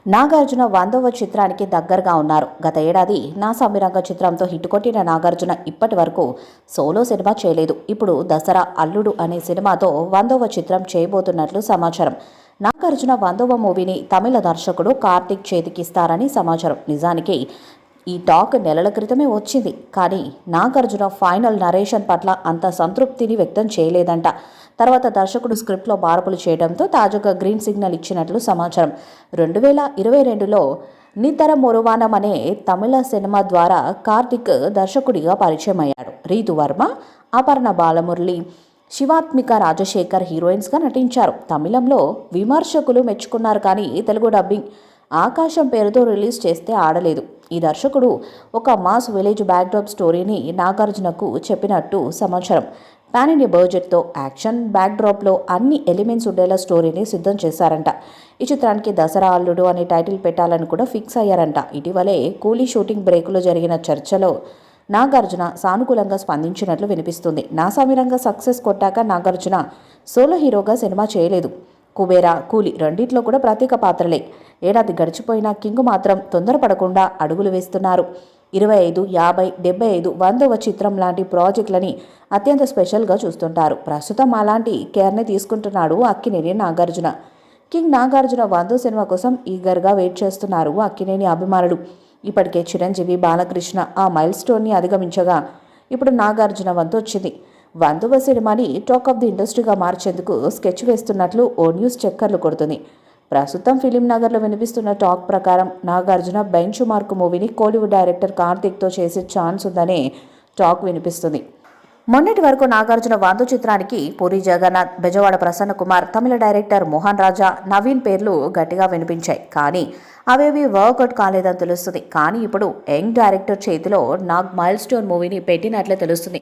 నాగార్జున 100వ చిత్రానికి దగ్గరగా ఉన్నారు. గత ఏడాది నా సామిరంగ చిత్రంతో హిట్ కొట్టిన నాగార్జున ఇప్పటి వరకు సోలో సినిమా చేయలేదు. ఇప్పుడు దసరా అల్లుడు అనే సినిమాతో 100వ చిత్రం చేయబోతున్నట్లు సమాచారం. నాగార్జున 100వ మూవీని తమిళ దర్శకుడు కార్తిక్ చేతికిస్తారని సమాచారం. నిజానికి ఈ టాక్ నెలల క్రితమే వచ్చింది. కానీ నాగార్జున ఫైనల్ నరేషన్ పట్ల అంత సంతృప్తిని వ్యక్తం చేయలేదంట. తర్వాత దర్శకుడు స్క్రిప్ట్లో మార్పులు చేయడంతో తాజాగా గ్రీన్ సిగ్నల్ ఇచ్చినట్లు సమాచారం. 2022లో నితరం ఒరువానం అనే తమిళ సినిమా ద్వారా కార్తిక్ దర్శకుడిగా పరిచయం అయ్యాడు. రీతు వర్మ, అపర్ణ బాలమురళి, శివాత్మిక రాజశేఖర్ హీరోయిన్స్గా నటించారు. తమిళంలో విమర్శకులు మెచ్చుకున్నారు, కానీ తెలుగు డబ్బింగ్ ఆకాశం పేరుతో రిలీజ్ చేస్తే ఆడలేదు. ఈ దర్శకుడు ఒక మాస్ విలేజ్ బ్యాక్డ్రాప్ స్టోరీని నాగార్జునకు చెప్పినట్టు సమాచారం. పాన్ ఇండియా బడ్జెట్తో యాక్షన్ బ్యాక్డ్రాప్లో అన్ని ఎలిమెంట్స్ ఉండేలా స్టోరీని సిద్ధం చేశారంట. ఈ చిత్రానికి దసరా అల్లుడు అనే టైటిల్ పెట్టాలని కూడా ఫిక్స్ అయ్యారంట. ఇటీవలే కూలీ షూటింగ్ బ్రేకులో జరిగిన చర్చలో నాగార్జున సానుకూలంగా స్పందించినట్లు వినిపిస్తుంది. నా సామిరంగా సక్సెస్ కొట్టాక నాగార్జున సోలో హీరోగా సినిమా చేయలేదు. కుబేరా, కూలీ రెండిట్లో కూడా ప్రత్యేక పాత్రలే. ఏడాది గడిచిపోయినా కింగ్ మాత్రం తొందరపడకుండా అడుగులు వేస్తున్నారు. 25, 50, 75, 100వ చిత్రం లాంటి ప్రాజెక్టులని అత్యంత స్పెషల్గా చూస్తుంటారు. ప్రస్తుతం అలాంటి కేర్ని తీసుకుంటున్నాడు అక్కినేని నాగార్జున. కింగ్ నాగార్జున 100 సినిమా కోసం ఈగర్గా వెయిట్ చేస్తున్నారు అక్కినేని అభిమానులు. ఇప్పటికే చిరంజీవి, బాలకృష్ణ ఆ మైల్ స్టోన్ని అధిగమించగా ఇప్పుడు నాగార్జున వంతు వచ్చింది. 100వ సినిమాని టాక్ ఆఫ్ ది ఇండస్ట్రీగా మార్చేందుకు స్కెచ్ వేస్తున్నట్లు ఓ న్యూస్ చక్కర్లు కొడుతుంది. ప్రస్తుతం ఫిలిం నగర్లో వినిపిస్తున్న టాక్ ప్రకారం నాగార్జున బెంచ్ మార్క్ మూవీని కోలీవుడ్ డైరెక్టర్ కార్తిక్తో చేసే ఛాన్స్ ఉందనే టాక్ వినిపిస్తుంది. మొన్నటి వరకు నాగార్జున 100 చిత్రానికి పూరి జగన్నాథ్, బెజవాడ ప్రసన్న కుమార్, తమిళ డైరెక్టర్ మోహన్ రాజా, నవీన్ పేర్లు గట్టిగా వినిపించాయి. కానీ అవేవి వర్కౌట్ కాలేదని తెలుస్తుంది. కానీ ఇప్పుడు యంగ్ డైరెక్టర్ చేతిలో నాగ్ మైల్ స్టోన్ మూవీని పెట్టినట్లే తెలుస్తుంది.